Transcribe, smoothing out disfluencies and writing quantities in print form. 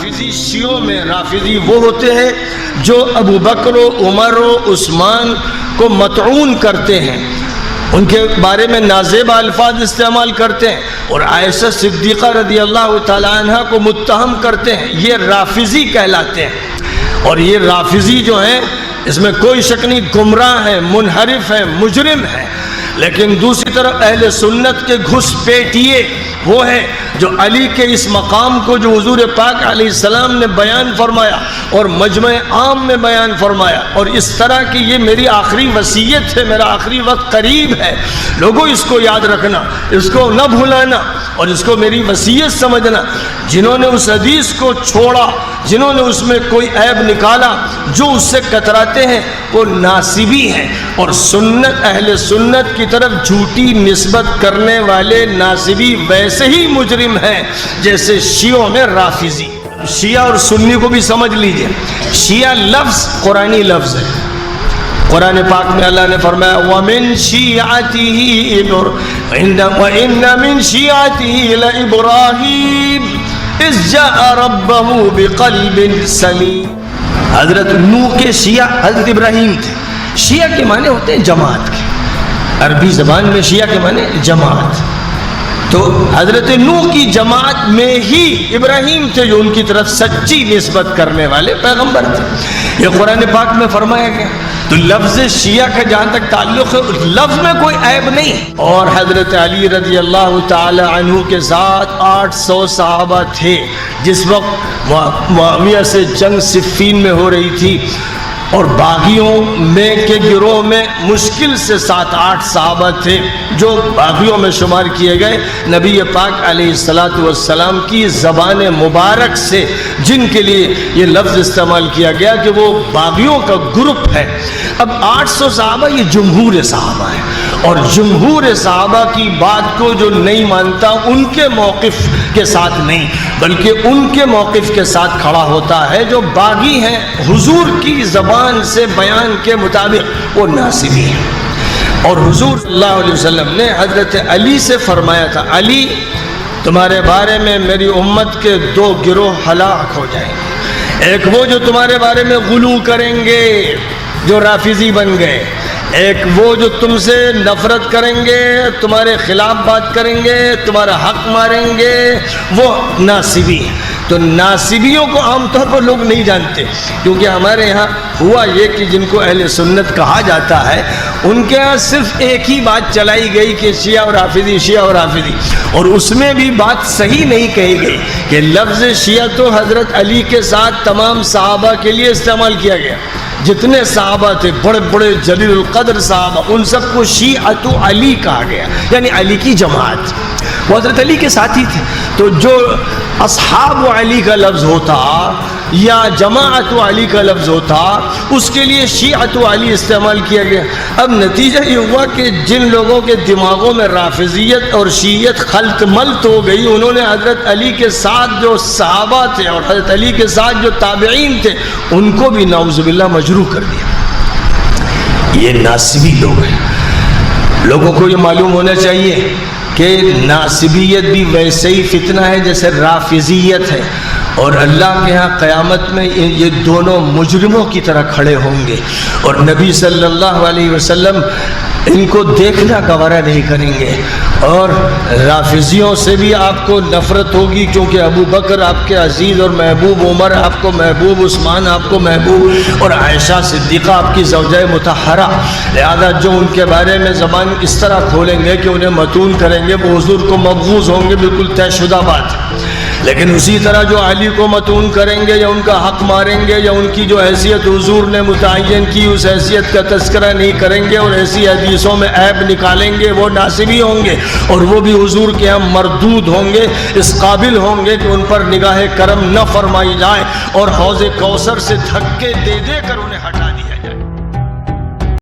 رافضی شیعوں میں رافضی وہ ہوتے ہیں جو ابو بکر و عمر و عثمان کو مطعون کرتے ہیں، ان کے بارے میں نازیبہ الفاظ استعمال کرتے ہیں، اور عائشہ صدیقہ رضی اللہ تعالی عنہ کو متہم کرتے ہیں، یہ رافضی کہلاتے ہیں۔ اور یہ رافضی جو ہیں اس میں کوئی شک نہیں، گمراہ ہیں، منحرف ہیں، مجرم ہیں۔ لیکن دوسری طرف اہل سنت کے گھس پیٹیے وہ ہیں جو علی کے اس مقام کو جو حضور پاک علیہ السلام نے بیان فرمایا اور مجمع عام میں بیان فرمایا، اور اس طرح کی یہ میری آخری وصیت ہے، میرا آخری وقت قریب ہے، لوگوں اس کو یاد رکھنا، اس کو نہ بھولانا اور اس کو میری وصیت سمجھنا۔ جنہوں نے اس حدیث کو چھوڑا، جنہوں نے اس میں کوئی عیب نکالا، جو اس سے کتراتے ہیں وہ ناسبی ہیں، اور سنت اہل سنت کی طرف جھوٹی نسبت کرنے والے ناسبی ویسے ہی مجرم ہیں جیسے شیعوں میں رافضی۔ شیعہ اور سنی کو بھی سمجھ لیجئے، شیعہ لفظ قرآنی لفظ ہے، قرآن پاک میں اللہ نے فرمایا وَمِن شِيعَتِهِ وَإِنَّ مِن شِيعَتِهِ لَإِبْرَاهِيمَ إِذْ جَاءَ رَبَّهُ بِقَلْبٍ سَلِيمٍ۔ حضرت نوح کے شیعہ حضرت ابراہیم تھے۔ شیعہ کے معنی ہوتے ہیں جماعت کے، عربی زبان میں شیعہ کے معنی جماعت، تو حضرت نوح کی جماعت میں ہی ابراہیم تھے جو ان کی طرف سچی نسبت کرنے والے پیغمبر تھے۔ یہ قرآن پاک میں فرمایا گیا۔ تو لفظ شیعہ کا جہاں تک تعلق ہے لفظ میں کوئی عیب نہیں۔ اور حضرت علی رضی اللہ تعالی عنہ کے ساتھ 800 صحابہ تھے جس وقت معاویہ سے جنگ صفین میں ہو رہی تھی، اور باغیوں میں کے گروہ میں مشکل سے 7-8 صحابہ تھے جو باغیوں میں شمار کیے گئے، نبی پاک علیہ السلام کی زبان مبارک سے جن کے لیے یہ لفظ استعمال کیا گیا کہ وہ باغیوں کا گروپ ہے۔ اب 800 صحابہ یہ جمہور صحابہ ہیں، اور جمہور صحابہ کی بات کو جو نہیں مانتا ان کے موقف کے ساتھ نہیں بلکہ ان کے موقف کے ساتھ کھڑا ہوتا ہے جو باغی ہیں، حضور کی زبان سے بیان کے مطابق وہ ناسبی ہیں۔ اور حضور صلی اللہ علیہ وسلم نے حضرت علی سے فرمایا تھا، علی تمہارے بارے میں میری امت کے 2 گروہ ہلاک ہو جائیں گے، ایک وہ جو تمہارے بارے میں غلو کریں گے جو رافضی بن گئے، ایک وہ جو تم سے نفرت کریں گے، تمہارے خلاف بات کریں گے، تمہارا حق ماریں گے، وہ ناسبی ہیں۔ تو ناسبیوں کو عام طور پر لوگ نہیں جانتے، کیونکہ ہمارے یہاں ہوا یہ کہ جن کو اہل سنت کہا جاتا ہے ان کے یہاں صرف ایک ہی بات چلائی گئی کہ شیعہ اور رافضی، شیعہ اور رافضی، اور اس میں بھی بات صحیح نہیں کہی گئی کہ لفظ شیعہ تو حضرت علی کے ساتھ تمام صحابہ کے لیے استعمال کیا گیا، جتنے صحابہ تھے بڑے بڑے جلیل القدر صحابہ ان سب کو شیعۃ علی کہا گیا، یعنی علی کی جماعت، وہ حضرت علی کے ساتھی تھے۔ تو جو اصحاب علی کا لفظ ہوتا یا جماعت علی کا لفظ ہوتا اس کے لیے شیعۃ علی استعمال کیا گیا۔ اب نتیجہ یہ ہوا کہ جن لوگوں کے دماغوں میں رافضیت اور شیعیت خلط ملط ہو گئی، انہوں نے حضرت علی کے ساتھ جو صحابہ تھے اور حضرت علی کے ساتھ جو تابعین تھے ان کو بھی نعوذ باللہ مجروح کر دیا۔ یہ ناسبی لوگ ہیں۔ لوگوں کو یہ معلوم ہونا چاہیے کہ ناسبیت بھی ویسے ہی فتنہ ہے جیسے رافضیت ہے، اور اللہ کے ہاں قیامت میں یہ دونوں مجرموں کی طرح کھڑے ہوں گے، اور نبی صلی اللہ علیہ وسلم ان کو دیکھنا گوارا نہیں کریں گے، اور رافضیوں سے بھی آپ کو نفرت ہوگی کیونکہ ابو بکر آپ کے عزیز اور محبوب، عمر آپ کو محبوب، عثمان آپ کو محبوب، اور عائشہ صدیقہ آپ کی زوجہ مطہرہ، لہذا جو ان کے بارے میں زبان اس طرح کھولیں گے کہ انہیں متون کریں گے وہ حضور کو مبغوض ہوں گے، بالکل طے شدہ بات ہے۔ لیکن اسی طرح جو علی کو متون کریں گے یا ان کا حق ماریں گے یا ان کی جو حیثیت حضور نے متعین کی اس حیثیت کا تذکرہ نہیں کریں گے اور ایسی حدیثوں میں عیب نکالیں گے، وہ ناسبی ہوں گے، اور وہ بھی حضور کے ہاں مردود ہوں گے، اس قابل ہوں گے کہ ان پر نگاہ کرم نہ فرمائی جائے اور حوض کوثر سے دھکے دے دے کر انہیں ہٹا